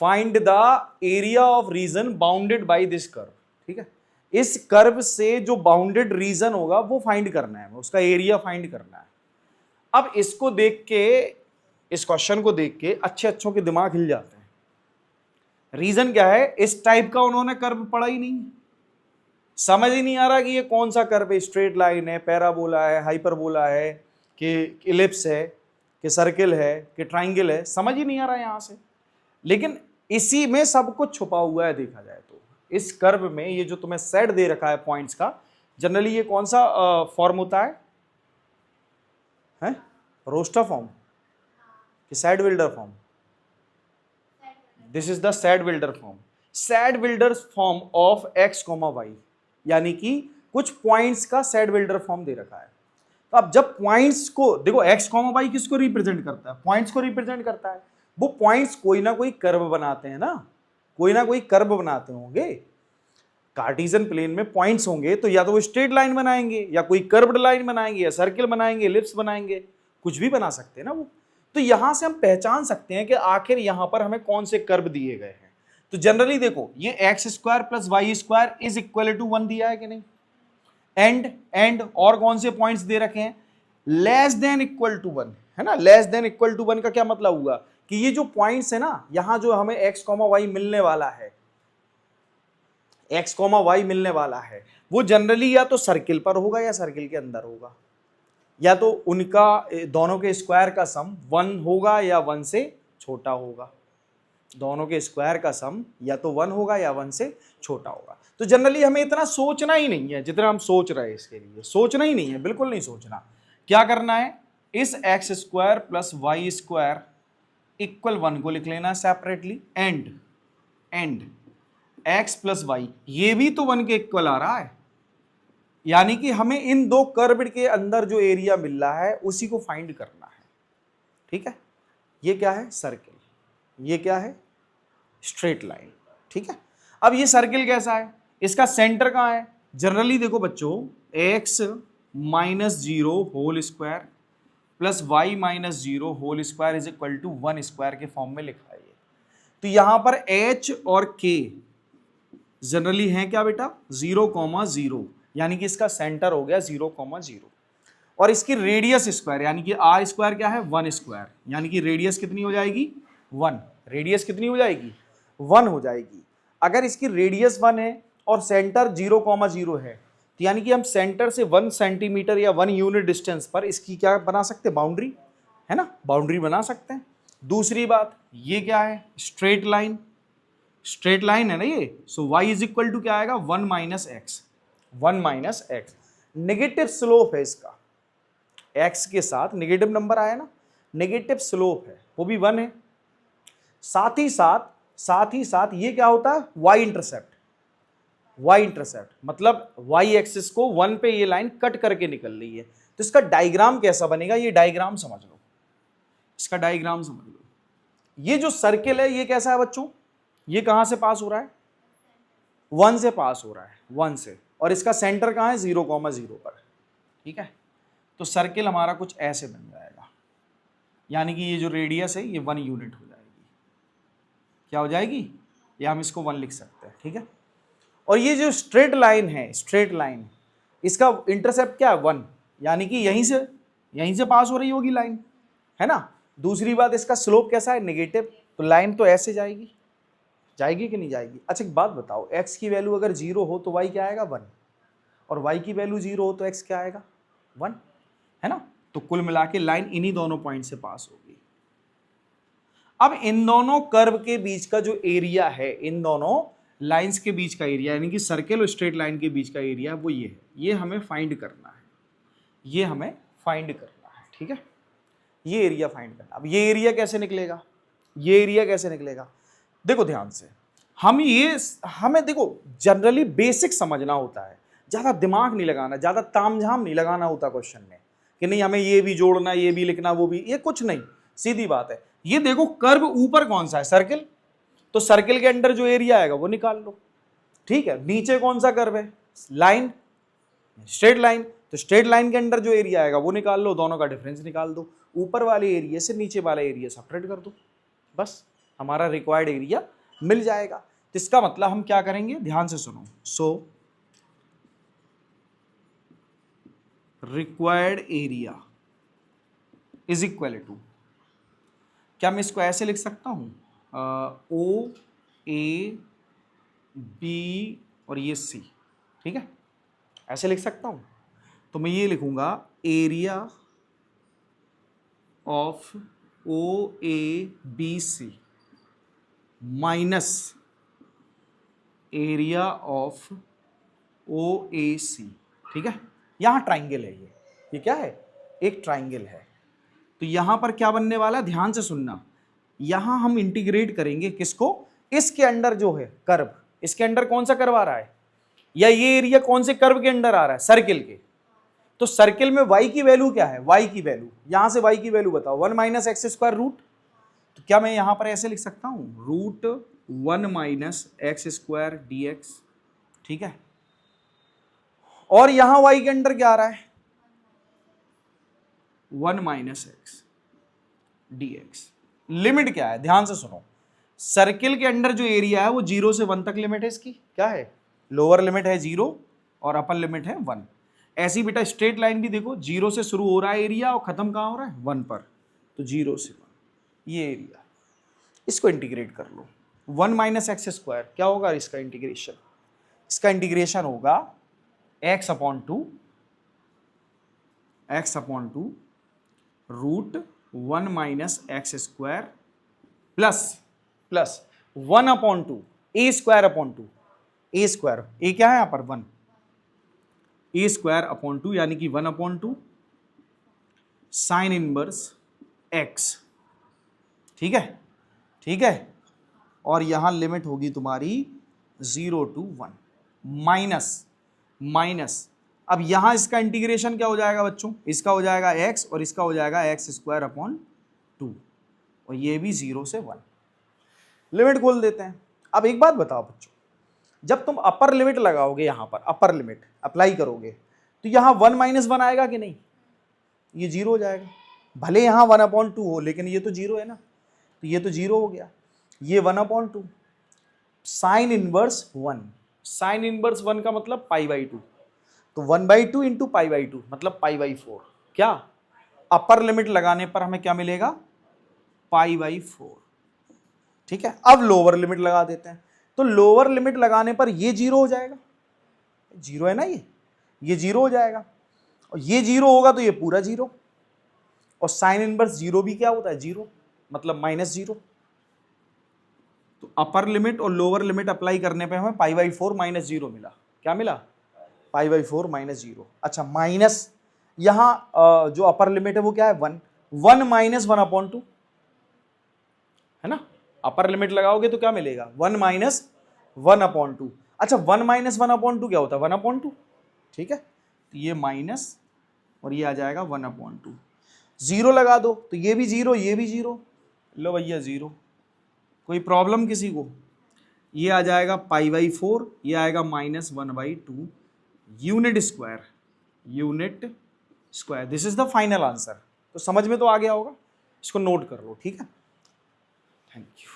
Find the area of reason bounded by this curve. ठीक है, इस कर्व से जो बाउंडेड रीजन होगा वो फाइंड करना है, उसका एरिया फाइंड करना है। अब इसको देख के, इस क्वेश्चन को देख के अच्छे अच्छों के दिमाग हिल जाते हैं। रीजन क्या है, इस टाइप का उन्होंने कर्व पढ़ा ही नहीं, समझ ही नहीं आ रहा कि ये कौन सा कर्व है, स्ट्रेट लाइन है, पैराबोला है, हाइपरबोला है, कि इलिप्स है, कि सर्किल है, कि ट्राइंगल है, समझ ही नहीं आ रहा है यहां से। लेकिन इसी में सब कुछ छुपा हुआ है देखा जाए तो। इस कर्व में ये जो तुम्हें सेट दे रखा है पॉइंट्स का, जनरली ये कौन सा फॉर्म होता है? रोस्टर फॉर्म कि सैड-विल्डर फॉर्म? दिस इज द सैड-विल्डर फॉर्म। सैड-विल्डर फॉर्म ऑफ x, y, यानी कि कुछ पॉइंट्स का सैड-विल्डर फॉर्म दे रखा है। तो अब जब पॉइंट्स को देखो, x, y किसको रिप्रेजेंट करता है? पॉइंट्स को रिप्रेजेंट करता है। वो पॉइंट्स कोई ना कोई कर्व बनाते हैं ना, कोई ना कोई कर्व बनाते होंगे। कार्टेशियन प्लेन में पॉइंट्स होंगे तो या तो वो स्ट्रेट लाइन बनाएंगे, या कोई कर्व्ड लाइन बनाएंगे, या सर्किल बनाएंगे, एलिप्स बनाएंगे, कुछ भी बना सकते हैं ना वो। तो यहां से हम पहचान सकते हैं कि आखिर यहां पर हमें कौन से कर्व दिए गए हैं। तो जनरली देखो, ये x square plus y square is equal to 1 दिया है कि नहीं? एंड और कौन से पॉइंट्स दे रखे हैं? लेस देन इक्वल टू 1, है ना। लेस देन इक्वल टू 1 का क्या मतलब हुआ कि ये जो पॉइंट्स है ना, यहां जो हमें एक्स कॉमा वाई मिलने वाला है, एक्स कॉमा वाई मिलने वाला है, वो जनरली या तो सर्किल पर होगा या सर्किल के अंदर होगा, या तो उनका दोनों के स्क्वायर का सम 1 होगा या 1 से छोटा होगा। दोनों के स्क्वायर का सम या तो 1 होगा या 1 से छोटा होगा। तो जनरली हमें इतना सोचना ही नहीं है जितना हम सोच रहे हैं, इसके लिए सोचना ही नहीं है, बिल्कुल नहीं सोचना। क्या करना है, इस x square plus y square equal 1 को लिख लेना separately, and x plus y ये भी तो 1 के इक्वल आ रहा है, यानी कि हमें इन दो कर्व के अंदर जो एरिया मिल रहा है उसी को फाइंड करना है। ठीक है, ये क्या है? सर्किल। ये क्या है? Straight line. ठीक है, अब ये सर्किल कैसा है, इसका सेंटर कहां है? जनरली देखो बच्चों, x minus 0 whole square plus y minus 0 whole square is equal to 1 square के फॉर्म में लिखा है ये। तो यहां पर h और k जनरली है क्या बेटा? 0,0, यानी कि इसका सेंटर हो गया 0,0, और इसकी रेडियस स्क्वायर यानी कि r स्क्वायर क्या है? 1 स्क्वायर, यानी कि रेडियस कितनी हो जाएगी? 1। रेडियस कितनी हो जाएगी? 1 हो जाएगी। अगर इसकी रेडियस 1 है और सेंटर 0,0 है, तो यानी कि हम सेंटर से 1 सेंटीमीटर या 1 यूनिट डिस्टेंस पर इसकी क्या बना सकते हैं? बाउंड्री, है ना, बाउंड्री बना सकते हैं। दूसरी बात, ये क्या है? Straight line. स्ट्रेट लाइन है ना ये, सो y इज इक्वल टू क्या आएगा? 1 minus x. 1 minus x negative slope है इसका, x के साथ नेगेटिव नंबर आया ना, नेगेटिव स्लोप है, वो भी 1 है। साथ ही साथ ये क्या होता है? y intercept. y इंटरसेप्ट मतलब y एक्सिस को 1 पे ये लाइन कट करके निकल रही है। तो इसका डायग्राम कैसा बनेगा, ये डायग्राम समझ लो, इसका डायग्राम समझ लो। ये जो सर्किल है ये कैसा है बच्चों? ये कहां से पास हो रहा है? 1 से पास हो रहा है, 1 से, और इसका सेंटर कहां है? 0,0 पर। ठीक है, तो सर्किल हमारा कुछ ऐसे बन जाएगा, यानी कि ये जो रेडियस है ये 1 यूनिट हो जाएगी। क्या हो जाएगी? या हम इसको 1 लिख सकते हैं। ठीक है, और ये जो स्ट्रेट लाइन है, स्ट्रेट लाइन, इसका इंटरसेप्ट क्या है? 1, यानी कि यहीं से पास हो रही होगी लाइन, है ना। दूसरी बात, इसका स्लोप कैसा है? नेगेटिव, तो लाइन तो ऐसे जाएगी कि नहीं जाएगी? अच्छा एक बात बताओ, x की वैल्यू अगर 0 हो तो y क्या आएगा? 1, और y की वैल्यू 0 हो तो x क्या आएगा? 1, है ना। तो कुल मिला के लाइन इन्हीं दोनों पॉइंट से पास होगी। अब इन दोनों कर्व के बीच का जो एरिया है, इन दोनों लाइंस के बीच का एरिया, यानी कि सर्किल और स्ट्रेट लाइन के बीच का एरिया, वो ये है। ये हमें फाइंड करना है, ये हमें फाइंड करना है। ठीक है, ये एरिया फाइंड करना। अब ये एरिया कैसे निकलेगा? ये एरिया कैसे निकलेगा? देखो ध्यान से, हमें देखो जनरली बेसिक समझना होता है, ज्यादा दिमाग नहीं लगाना, ज्यादा तामझाम नहीं लगाना होता क्वेश्चन में कि नहीं हमें ये भी जोड़ना, ये भी लिखना, वो भी, ये कुछ नहीं, सीधी बात है। ये देखो कर्व ऊपर कौन सा है? सर्किल, तो सर्किल के अंदर जो एरिया आएगा वो निकाल लो। ठीक है, नीचे कौन सा कर्व है? लाइन, स्ट्रेट लाइन, तो स्ट्रेट लाइन के अंदर जो एरिया आएगा वो निकाल लो, दोनों का डिफरेंस निकाल दो, ऊपर वाले एरिया से नीचे वाला एरिया सेपरेट कर दो, बस हमारा रिक्वायर्ड एरिया मिल जाएगा। तो इसका मतलब हम क्या करेंगे, ध्यान से सुनो। So required area is equal to, क्या मैं इसको ऐसे लिख सकता हूं, ओ ए बी और ये सी, ठीक है, ऐसे लिख सकता हूं। तो मैं ये लिखूंगा area of O A B C minus area of O A C, ठीक है। यहां ट्राइंगल है, ये क्या है, एक ट्राइंगल है। तो यहां पर क्या बनने वाला है, ध्यान से सुनना, यहां हम इंटीग्रेट करेंगे किसको, इसके अंडर जो है कर्व, इसके अंडर कौन सा कर्व आ रहा है, या ये एरिया कौन से कर्व के अंडर आ रहा है, सर्किल के। तो सर्किल में y की वैल्यू क्या है, y की वैल्यू, यहां से y की वैल्यू बताओ, 1 माइनस एक्स स्क्वायर रूट। तो क्या मैं यहां पर ऐसे लिख सकता हूं, root 1 minus x square d x, ठीक है। और यहां y के अंडर क्या आ रहा है, 1 minus x D x. Limit क्या है, ध्यान से सुनो, सर्किल के अंडर जो एरिया है वो 0 से 1 तक लिमिट है इसकी, क्या है, लोअर लिमिट है 0 और अपर लिमिट है 1। ऐसी बेटा स्ट्रेट लाइन भी देखो, 0 से शुरू हो रहा है एरिया और खत्म कहां हो रहा है, 1 पर। तो 0 से 1 ये एरिया, इसको इंटीग्रेट कर लो। 1 माइनस एक्स स्क्वायर क्या होगा इसका इंटीग्रेशन, इसका इंटीग्रेशन होगा x upon two root 1 minus x square plus 1 upon two a square upon two, a square, a क्या है यहां पर 1, ए स्क्वायर अपॉन टू यानी कि 1 upon to sine inverse x, ठीक है, ठीक है। और यहां लिमिट होगी तुम्हारी 0 to 1 माइनस, अब यहां इसका इंटीग्रेशन क्या हो जाएगा बच्चों, इसका हो जाएगा x और इसका हो जाएगा एक्स स्क्वायर अपॉन 2 और ये भी 0 से 1, लिमिट खोल देते हैं। अब एक बात बताओ बच्चों, जब तुम अपर लिमिट लगाओगे, यहां पर अपर लिमिट अप्लाई करोगे, तो यहां 1 माइनस 1 आएगा कि नहीं, ये 0 हो जाएगा। भले यहां 1 अपॉन 2 हो, लेकिन ये तो 0 है ना, तो ये तो 0 हो गया। ये 1 upon 2 sine inverse 1, sine inverse 1 का मतलब पाई बाई 2, तो 1/2 इंटू पाई बाई 2 मतलब पाई बाई 4। क्या अपर लिमिट लगाने पर हमें क्या मिलेगा, पाई बाई 4, ठीक है। अब लोअर लिमिट लगा देते हैं, तो लोअर लिमिट लगाने पर ये 0 हो जाएगा, 0 है ना, ये 0 हो जाएगा, और ये 0 होगा तो ये पूरा 0, और साइन इनवर्स 0 भी क्या होता है, 0 मतलब -0। तो अपर लिमिट और लोअर लिमिट अप्लाई करने पे हमें पाई बाई 4 -0 मिला, क्या मिला, पाई बाई 4 -0। अच्छा माइनस यहां जो अपर लिमिट है वो क्या है, 1 माइनस 1 अपॉन 2 है ना, अपर लिमिट लगाओगे तो क्या मिलेगा, 1 माइनस 1 अपॉन 2। अच्छा 1 माइनस 1 अपॉन 2 क्या होता है, 1 अपॉन 2, ठीक है। तो ये माइनस और ये आ जाएगा 1 अपॉन 2, 0 लगा दो तो ये भी 0, ये भी 0, लो भैया 0। कोई प्रॉब्लम किसी को, ये आ जाएगा पाई बाई 4, ये आएगा -1/2 unit square, this is the final answer. तो समझ में तो आ गया होगा, इसको नोट कर लो, ठीक है, थैंक यू।